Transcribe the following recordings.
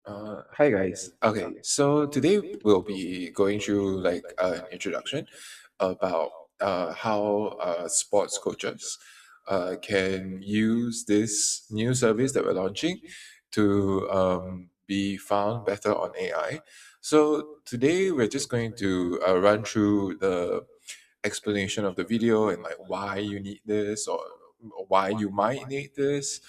Hi guys. Okay, so today we'll be going through like an introduction about how sports coaches can use this new service that we're launching to be found better on AI. So today we're just going to run through the explanation of the video and like why you need this or why you might need this,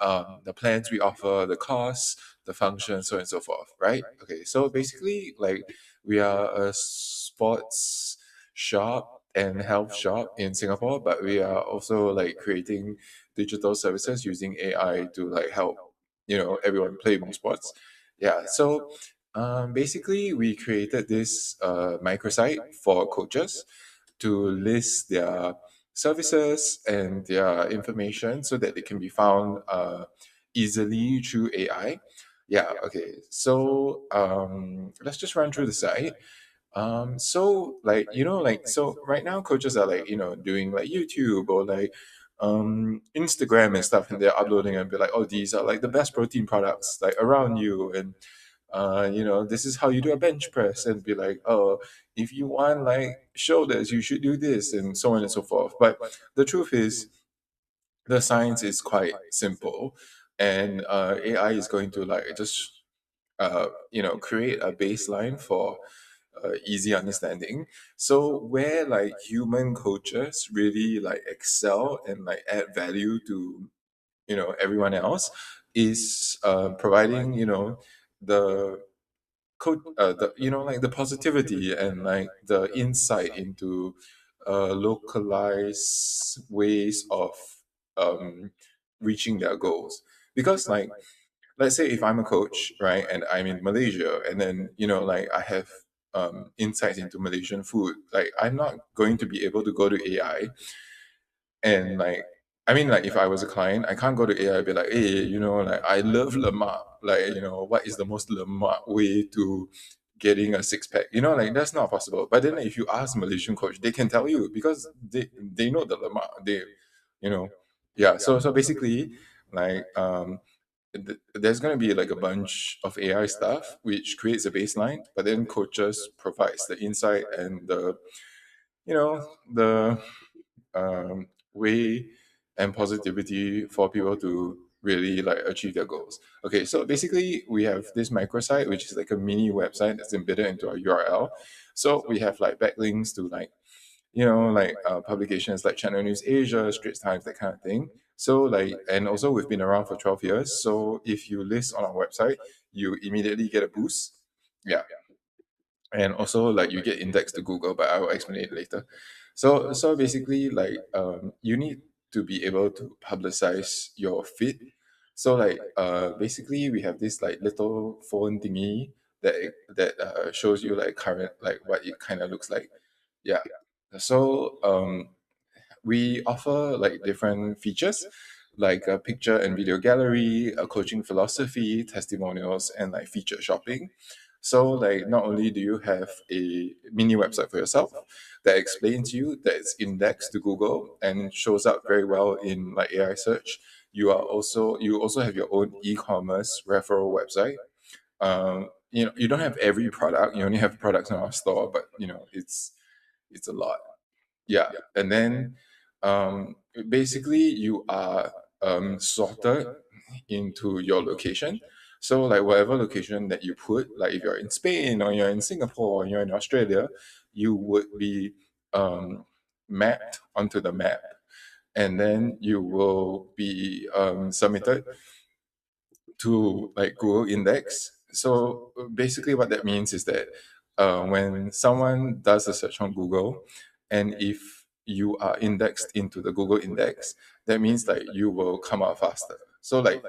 the plans we offer, the costs, the functions, so on and so forth, right? Okay, so basically, like we are a sports shop and health shop in Singapore, but we are also like creating digital services using AI to like help everyone play more sports. Yeah, so basically, we created this microsite for coaches to list their services and their information so that they can be found easily through AI. Yeah, okay. So let's just run through the site. So like so right now coaches are like doing like YouTube or like Instagram and stuff, and they're uploading and be like, oh, these are like the best protein products like around you, and this is how you do a bench press, and be like, oh, if you want like shoulders, you should do this, and so on and so forth. But the truth is, the science is quite simple, and AI is going to like just create a baseline for easy understanding. So where like human coaches really like excel and like add value to everyone else is providing the the like the positivity and like the insight into localized ways of um reaching their goals. Because like, let's say if I'm a coach, right, and I'm in Malaysia, and then like I have insights into Malaysian food, like I'm not going to be able to go to AI and like, I mean, like if I was a client, I can't go to AI and be like, hey, like I love lemak. Like, what is the most lemak way to getting a six pack? Like that's not possible. But then like, if you ask Malaysian coach, they can tell you because they know the lemak. You know, yeah. So basically, like there's gonna be like a bunch of AI stuff which creates a baseline, but then coaches provides the insight and the way and positivity for people to really like achieve their goals. Okay, so basically we have this microsite, which is like a mini website that's embedded into our URL. So we have like backlinks to like like publications like Channel News Asia, Straits Times, that kind of thing. So like, and also we've been around for 12 years. So if you list on our website, you immediately get a boost. Yeah, and also like you get indexed to Google, but I will explain it later. So basically, like you need to be able to publicize your feed. So like basically we have this like little phone thingy that shows you like current, like what it kind of looks like. Yeah. So we offer like different features like a picture and video gallery, a coaching philosophy, testimonials, and like featured shopping. So like not only do you have a mini website for yourself that explains you, that is indexed to Google and shows up very well in like AI search, you also have your own e-commerce referral website. You don't have every product, you only have products in our store, but it's a lot. Yeah, and then basically you are sorted into your location. So like whatever location that you put, like if you're in Spain or you're in Singapore or you're in Australia, you would be um, mapped onto the map, and then you will be submitted to like Google Index. So basically, what that means is that when someone does a search on Google, and if you are indexed into the Google Index, that means like you will come out faster. So like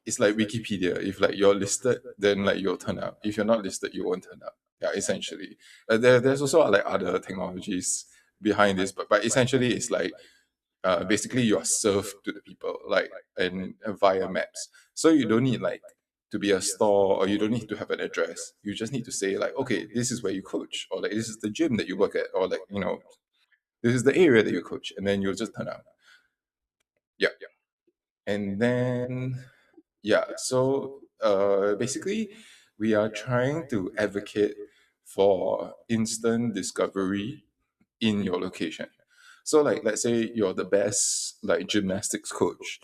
it's like Wikipedia. If like you're listed, then like you'll turn up. If you're not listed, you won't turn up. Yeah, essentially. There's also like other technologies behind this, but essentially it's like basically you're served to the people like and via maps, so you don't need like to be a store, or you don't need to have an address. You just need to say like, okay, this is where you coach, or like this is the gym that you work at, or like this is the area that you coach, and then you'll just turn up. Yeah. And then yeah, so basically we are trying to advocate for instant discovery in your location. So like let's say you're the best like gymnastics coach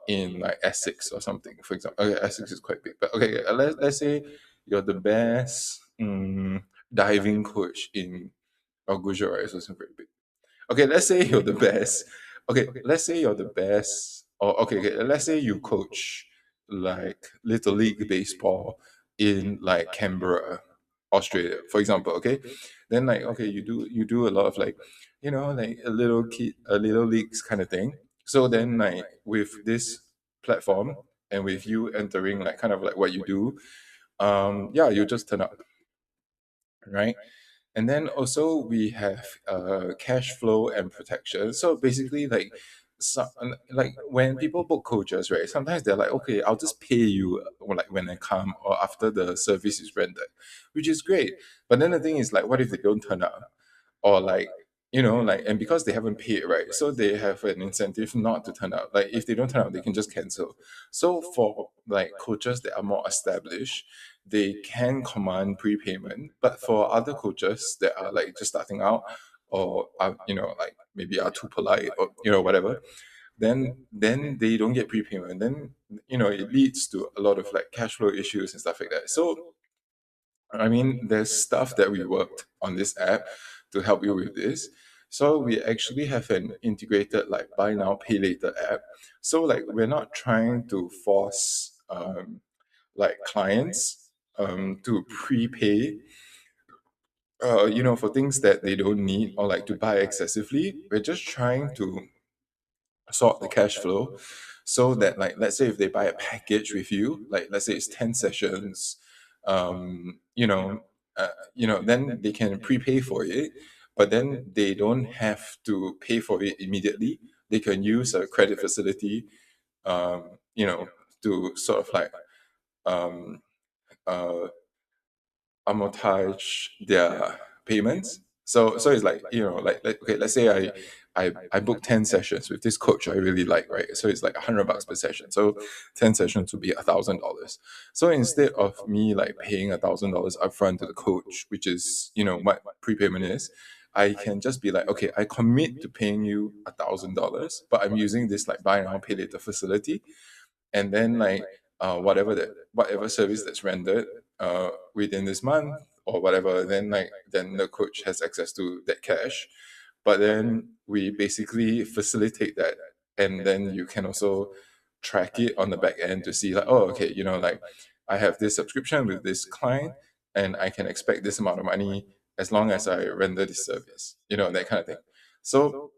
in like Essex or something, for example. Okay, Essex is quite big, but okay, let's say you're the best diving coach in Gujarat is also very big. Okay, let's say you're the best. Okay, let's say you're the best. Or okay, let's say you coach like little league baseball in like Canberra, Australia, for example. Okay, then like okay, you do a lot of like, like a little leagues kind of thing. So then like with this platform and with you entering like kind of like what you do, yeah, you just turn up, right? And then also we have cash flow and protection. So basically, like when people book coaches, right? Sometimes they're like, okay, I'll just pay you like when I come or after the service is rendered, which is great. But then the thing is like, what if they don't turn up? Or like, like, and because they haven't paid, right, so they have an incentive not to turn up. Like if they don't turn up, they can just cancel. So for like coaches that are more established, they can command prepayment. But for other coaches that are like just starting out, or are, like maybe are too polite, or whatever, then they don't get prepayment. Then it leads to a lot of like cash flow issues and stuff like that. So I mean, there's stuff that we worked on this app to help you with this. So we actually have an integrated like buy now pay later app. So like we're not trying to force like clients to prepay for things that they don't need, or like to buy excessively. We're just trying to sort the cash flow so that like let's say if they buy a package with you, like let's say it's 10 sessions, um you know then they can prepay for it, but then they don't have to pay for it immediately. They can use a credit facility, um you know to sort of like um uh amortize their payments. So it's like, like okay, let's say I book 10 sessions with this coach I really like, right? So it's like $100 per session. So 10 sessions would be $1,000. So instead of me like paying $1,000 upfront to the coach, which is what prepayment is, I can just be like, okay, I commit to paying you $1,000, but I'm using this like buy now pay later facility. And then like whatever service that's rendered within this month or whatever, then the coach has access to that cash. But then we basically facilitate that, and then you can also track it on the back end to see like, oh, okay, like I have this subscription with this client, and I can expect this amount of money as long as I render this service, that kind of thing. So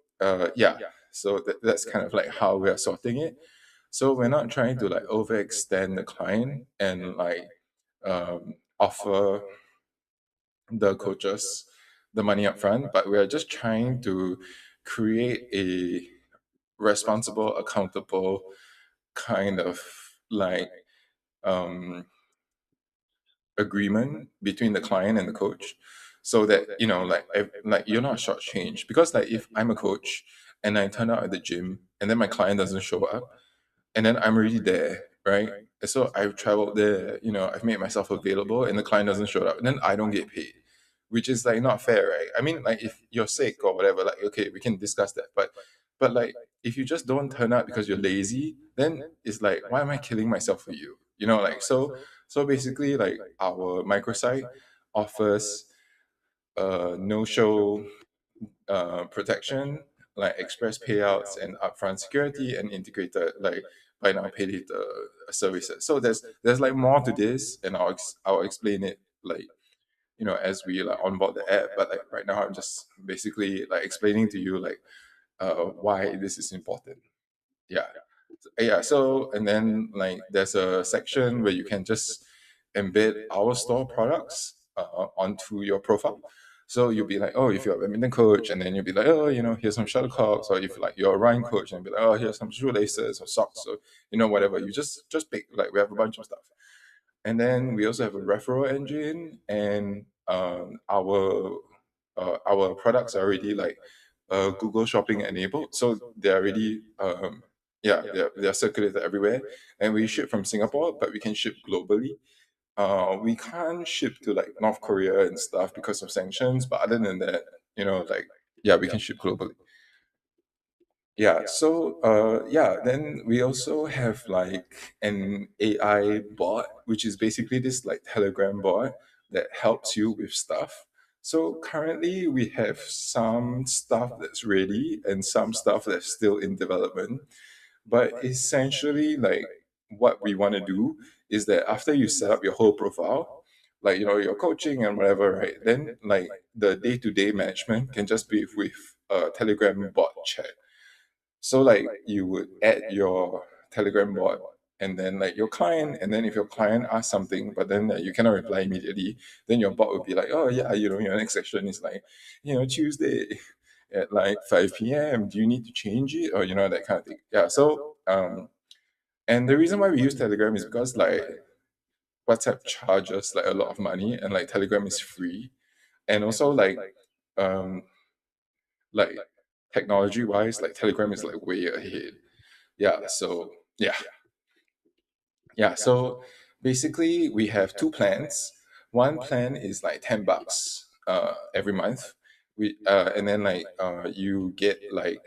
yeah, so that's kind of like how we are sorting it. So we're not trying to like overextend the client and like offer the coaches the money up front, but we are just trying to create a responsible, accountable kind of like um, agreement between the client and the coach, so that like you're not shortchanged. Because like if I'm a coach and I turn out at the gym and then my client doesn't show up, and then I'm already there, right? So I've traveled there, I've made myself available, and the client doesn't show up, and then I don't get paid, which is like not fair, right? I mean, like if you're sick or whatever, like okay, we can discuss that, but like if you just don't turn up because you're lazy, then it's like why am I killing myself for you? Like so basically, like our microsite offers no show protection, like express payouts and upfront security, and integrated like buy now pay later services. So there's like more to this, and I'll explain it like as we like onboard the app. But like right now, I'm just basically like explaining to you like why this is important. Yeah. Yeah, so and then like there's a section where you can just embed our store products onto your profile. So you'll be like, oh, if you're a badminton coach, and then you'll be like, oh, here's some shuttlecocks. Or if like you're a rowing coach, and be like, oh, here's some shoelaces or socks, or whatever. You just pick, like we have a bunch of stuff. And then we also have a referral engine, and our products are already like Google Shopping enabled, so they're already Yeah, they're circulated everywhere, and we ship from Singapore, but we can ship globally. We can't ship to like North Korea and stuff because of sanctions, but other than that, like, yeah, we can ship globally. Yeah, so yeah, then we also have like an AI bot, which is basically this like Telegram bot that helps you with stuff. So currently we have some stuff that's ready and some stuff that's still in development. But essentially, like, what we want to do is that after you set up your whole profile, like, your coaching and whatever, right? Then like the day-to-day management can just be with a Telegram bot chat. So like you would add your Telegram bot and then like your client, and then if your client asks something, but then you cannot reply immediately, then your bot would be like, oh yeah, your next session is like, Tuesday at like 5 p.m. Do you need to change it, or that kind of thing? Yeah. So and the reason why we use Telegram is because like WhatsApp charges like a lot of money, and like Telegram is free, and also um like technology wise, like Telegram is like way ahead. Yeah, so yeah, yeah. So basically, we have two plans. One plan is like $10 every month. And then like you get like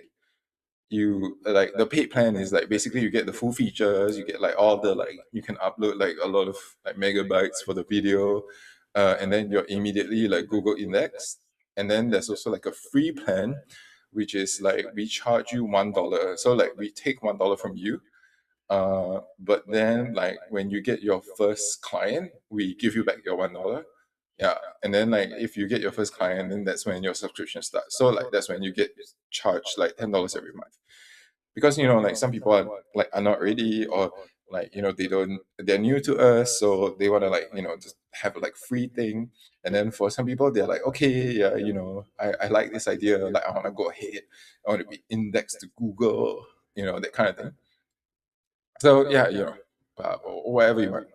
the paid plan is like basically you get the full features. You get like all the like you can upload like a lot of like megabytes for the video, and then you're immediately like Google indexed. And then there's also like a free plan, which is like we charge you $1. So like we take $1 from you, but then like when you get your first client, we give you back your $1. Yeah. And then like if you get your first client, then that's when your subscription starts. So like that's when you get charged like $10 every month. Because like some people are not ready, or like they're new to us, so they want to like just have a like free thing. And then for some people they're like, okay, yeah, I like this idea, like I want to go ahead, I want to be indexed to Google, that kind of thing. So yeah, whatever you want.